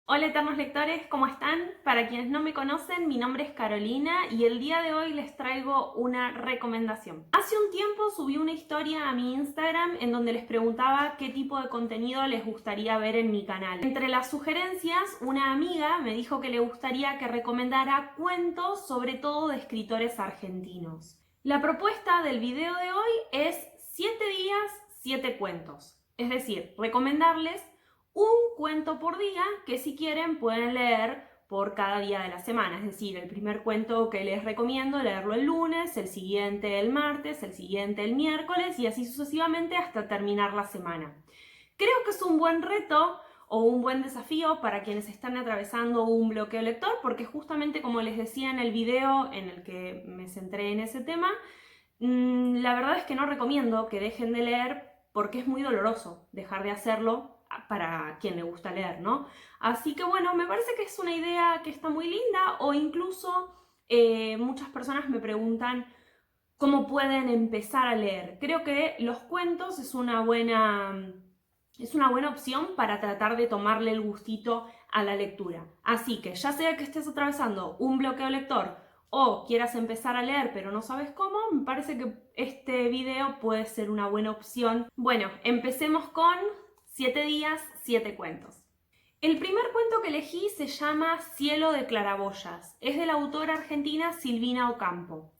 Hola eternos lectores, ¿cómo están? Para quienes no me conocen, mi nombre es Carolina y el día de hoy les traigo una recomendación. Hace un tiempo subí una historia a mi Instagram en donde les preguntaba qué tipo de contenido les gustaría ver en mi canal. Entre las sugerencias, una amiga me dijo que le gustaría que recomendara cuentos, sobre todo de escritores argentinos. La propuesta del video de hoy es 7 días, 7 cuentos. Es decir, recomendarles un cuento por día que si quieren pueden leer por cada día de la semana. Es decir, el primer cuento que les recomiendo leerlo el lunes, el siguiente el martes, el siguiente el miércoles y así sucesivamente hasta terminar la semana. Creo que es un buen reto o un buen desafío para quienes están atravesando un bloqueo lector, porque justamente como les decía en el video en el que me centré en ese tema, la verdad es que no recomiendo que dejen de leer porque es muy doloroso dejar de hacerlo para quien le gusta leer, ¿no? Así que bueno, me parece que es una idea que está muy linda o incluso muchas personas me preguntan cómo pueden empezar a leer. Creo que los cuentos es una buena opción para tratar de tomarle el gustito a la lectura. Así que ya sea que estés atravesando un bloqueo lector o quieras empezar a leer pero no sabes cómo, me parece que este video puede ser una buena opción. Bueno, empecemos con 7 días, 7 cuentos. El primer cuento que elegí se llama Cielo de claraboyas. Es de la autora argentina Silvina Ocampo.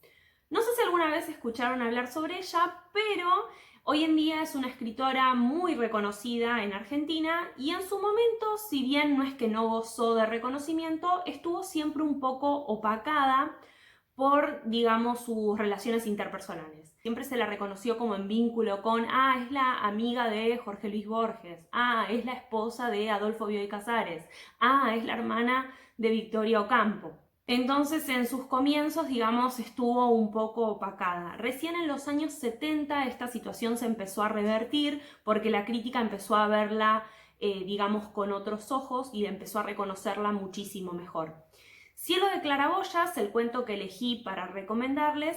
No sé si alguna vez escucharon hablar sobre ella, pero hoy en día es una escritora muy reconocida en Argentina y en su momento, si bien no es que no gozó de reconocimiento, estuvo siempre un poco opacada por, digamos, sus relaciones interpersonales. Siempre se la reconoció como en vínculo con, es la amiga de Jorge Luis Borges, es la esposa de Adolfo Bioy Casares, es la hermana de Victoria Ocampo. Entonces en sus comienzos, digamos, estuvo un poco opacada. Recién en los años 70 esta situación se empezó a revertir porque la crítica empezó a verla, digamos, con otros ojos y empezó a reconocerla muchísimo mejor. Cielo de claraboyas, el cuento que elegí para recomendarles,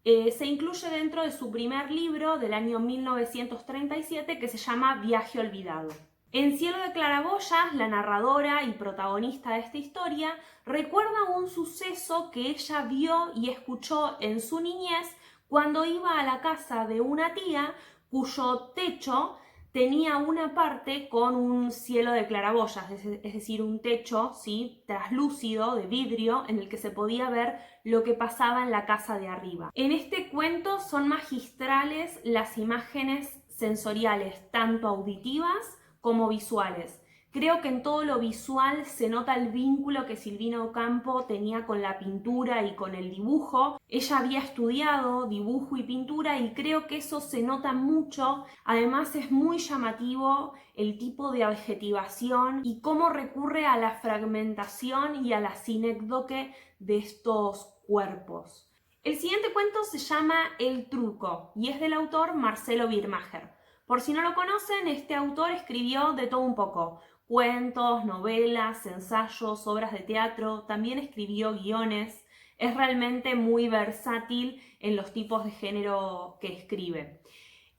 se incluye dentro de su primer libro del año 1937 que se llama Viaje olvidado. En Cielo de claraboyas, la narradora y protagonista de esta historia recuerda un suceso que ella vio y escuchó en su niñez cuando iba a la casa de una tía cuyo techo tenía una parte con un cielo de claraboyas, es decir, un techo, ¿sí?, traslúcido de vidrio en el que se podía ver lo que pasaba en la casa de arriba. En este cuento son magistrales las imágenes sensoriales, tanto auditivas como visuales. Creo que en todo lo visual se nota el vínculo que Silvina Ocampo tenía con la pintura y con el dibujo. Ella había estudiado dibujo y pintura y creo que eso se nota mucho. Además es muy llamativo el tipo de adjetivación y cómo recurre a la fragmentación y a la sinécdoque de estos cuerpos. El siguiente cuento se llama El truco y es del autor Marcelo Birmacher. Por si no lo conocen, este autor escribió de todo un poco: cuentos, novelas, ensayos, obras de teatro, también escribió guiones. Es realmente muy versátil en los tipos de género que escribe.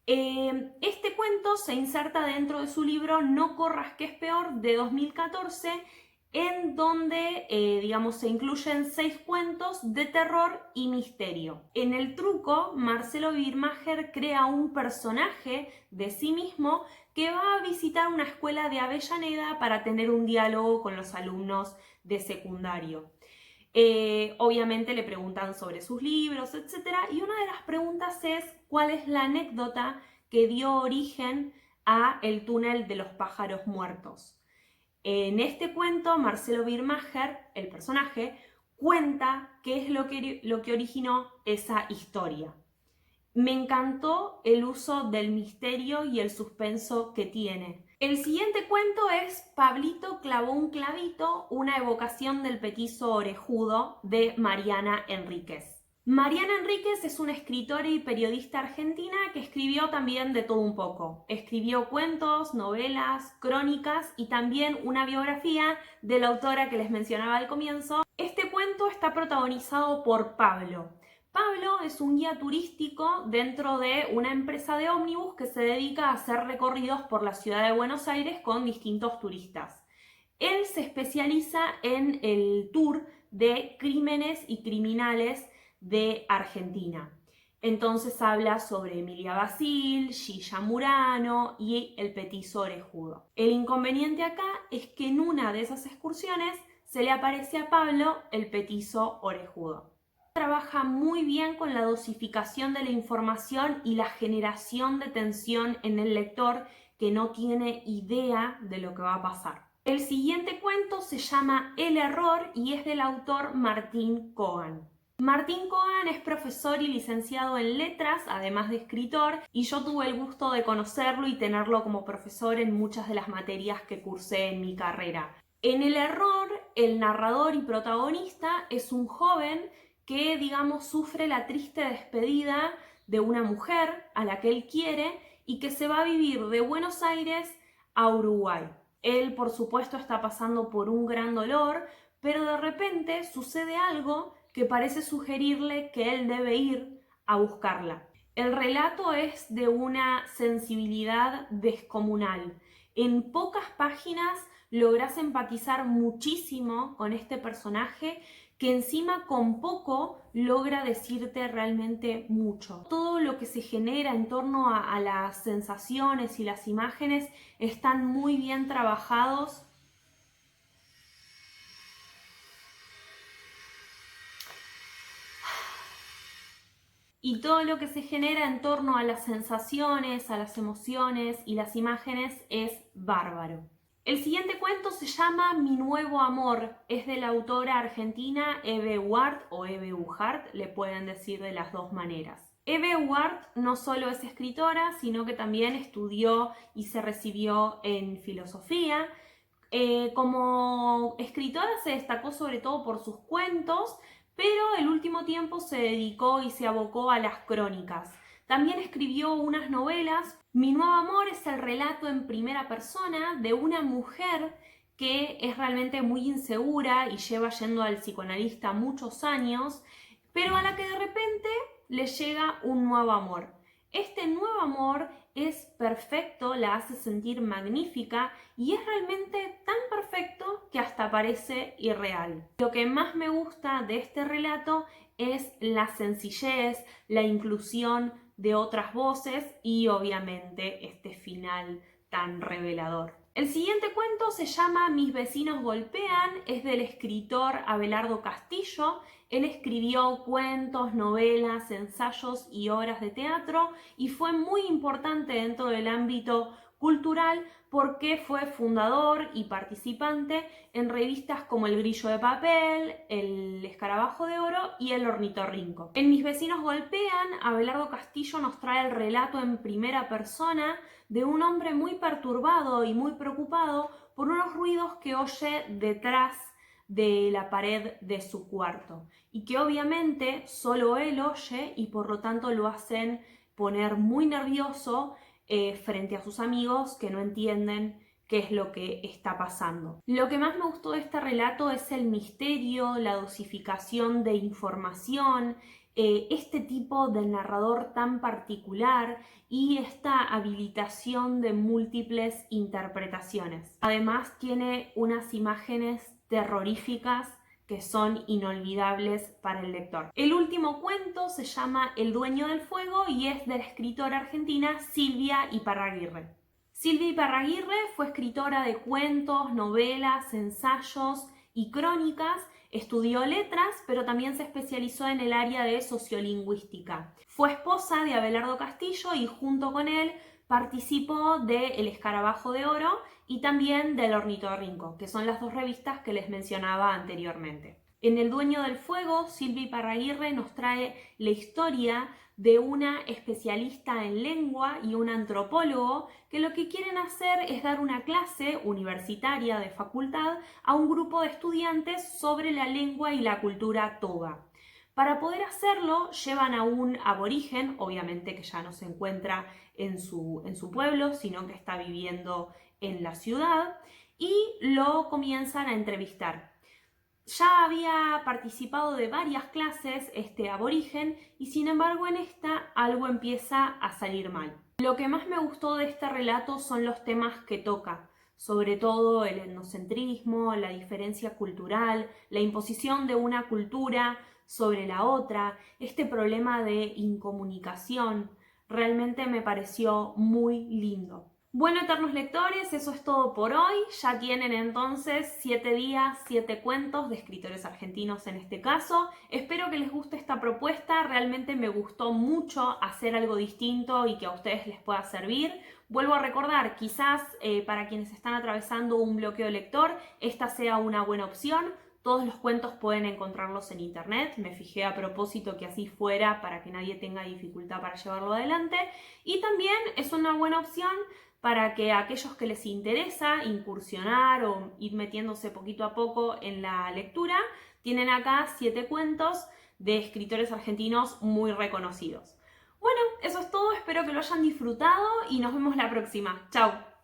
Este cuento se inserta dentro de su libro No corras que es peor, de 2014, en donde, digamos, se incluyen 6 cuentos de terror y misterio. En El truco, Marcelo Birmacher crea un personaje de sí mismo que va a visitar una escuela de Avellaneda para tener un diálogo con los alumnos de secundario. Obviamente le preguntan sobre sus libros, etc. Y una de las preguntas es cuál es la anécdota que dio origen a El túnel de los pájaros muertos. En este cuento, Marcelo Birmacher, el personaje, cuenta qué es lo que originó esa historia. Me encantó el uso del misterio y el suspenso que tiene. El siguiente cuento es Pablito clavó un clavito, una evocación del petizo orejudo, de Mariana Enríquez. Mariana Enríquez es una escritora y periodista argentina que escribió también de todo un poco. Escribió cuentos, novelas, crónicas y también una biografía de la autora que les mencionaba al comienzo. Este cuento está protagonizado por Pablo. Pablo es un guía turístico dentro de una empresa de ómnibus que se dedica a hacer recorridos por la ciudad de Buenos Aires con distintos turistas. Él se especializa en el tour de crímenes y criminales de Argentina. Entonces habla sobre Emilia Basil, Gilla Murano y el petiso orejudo. El inconveniente acá es que en una de esas excursiones se le aparece a Pablo el petiso orejudo. Trabaja muy bien con la dosificación de la información y la generación de tensión en el lector que no tiene idea de lo que va a pasar. El siguiente cuento se llama El error y es del autor Martín Cogan. Martín Cogan es profesor y licenciado en letras, además de escritor, y yo tuve el gusto de conocerlo y tenerlo como profesor en muchas de las materias que cursé en mi carrera. En El error, el narrador y protagonista es un joven que, digamos, sufre la triste despedida de una mujer a la que él quiere y que se va a vivir de Buenos Aires a Uruguay. Él, por supuesto, está pasando por un gran dolor, pero de repente sucede algo que parece sugerirle que él debe ir a buscarla. El relato es de una sensibilidad descomunal. En pocas páginas logras empatizar muchísimo con este personaje que encima con poco logra decirte realmente mucho. Todo lo que se genera en torno a las sensaciones y las imágenes están muy bien trabajados. Y todo lo que se genera en torno a las sensaciones, a las emociones y las imágenes es bárbaro. El siguiente cuento se llama Mi nuevo amor, es de la autora argentina Eve Uhart o Eve Uhart, le pueden decir de las dos maneras. Eve Uhart no solo es escritora, sino que también estudió y se recibió en filosofía. Como escritora se destacó sobre todo por sus cuentos, pero el último tiempo se dedicó y se abocó a las crónicas. También escribió unas novelas. Mi nuevo amor es el relato en primera persona de una mujer que es realmente muy insegura y lleva yendo al psicoanalista muchos años, pero a la que de repente le llega un nuevo amor. Este nuevo amor es perfecto, la hace sentir magnífica y es realmente tan perfecto que hasta parece irreal. Lo que más me gusta de este relato es la sencillez, la inclusión de otras voces y obviamente este final tan revelador. El siguiente cuento se llama Mis vecinos golpean, es del escritor Abelardo Castillo. Él escribió cuentos, novelas, ensayos y obras de teatro y fue muy importante dentro del ámbito cultural porque fue fundador y participante en revistas como El Grillo de Papel, El Escarabajo de Oro y El Ornitorrinco. En Mis vecinos golpean, Abelardo Castillo nos trae el relato en primera persona de un hombre muy perturbado y muy preocupado por unos ruidos que oye detrás de la pared de su cuarto y que obviamente solo él oye y por lo tanto lo hacen poner muy nervioso frente a sus amigos que no entienden qué es lo que está pasando. Lo que más me gustó de este relato es el misterio, la dosificación de información, este tipo de narrador tan particular y esta habilitación de múltiples interpretaciones. Además tiene unas imágenes terroríficas que son inolvidables para el lector. El último cuento se llama El dueño del fuego y es de la escritora argentina Silvia Iparraguirre. Silvia Iparraguirre fue escritora de cuentos, novelas, ensayos y crónicas. Estudió letras, pero también se especializó en el área de sociolingüística. Fue esposa de Abelardo Castillo y junto con él participó de El Escarabajo de Oro y también del Ornitorrinco, que son las dos revistas que les mencionaba anteriormente. En El dueño del fuego, Silvia Iparraguirre nos trae la historia de una especialista en lengua y un antropólogo que lo que quieren hacer es dar una clase universitaria de facultad a un grupo de estudiantes sobre la lengua y la cultura toba. Para poder hacerlo, llevan a un aborigen, obviamente que ya no se encuentra en su pueblo, sino que está viviendo en la ciudad, y lo comienzan a entrevistar. Ya había participado de varias clases este aborigen y sin embargo en esta algo empieza a salir mal. Lo que más me gustó de este relato son los temas que toca. sobre todo el etnocentrismo, la diferencia cultural, la imposición de una cultura sobre la otra, este problema de incomunicación, realmente me pareció muy lindo. Bueno, eternos lectores, eso es todo por hoy. Ya tienen entonces 7 días, 7 cuentos de escritores argentinos en este caso. Espero que les guste esta propuesta. Realmente me gustó mucho hacer algo distinto y que a ustedes les pueda servir. Vuelvo a recordar, quizás para quienes están atravesando un bloqueo lector, esta sea una buena opción. Todos los cuentos pueden encontrarlos en internet. Me fijé a propósito que así fuera para que nadie tenga dificultad para llevarlo adelante. Y también es una buena opción para que aquellos que les interesa incursionar o ir metiéndose poquito a poco en la lectura, tienen acá 7 cuentos de escritores argentinos muy reconocidos. Bueno, eso es todo, espero que lo hayan disfrutado y nos vemos la próxima. Chao.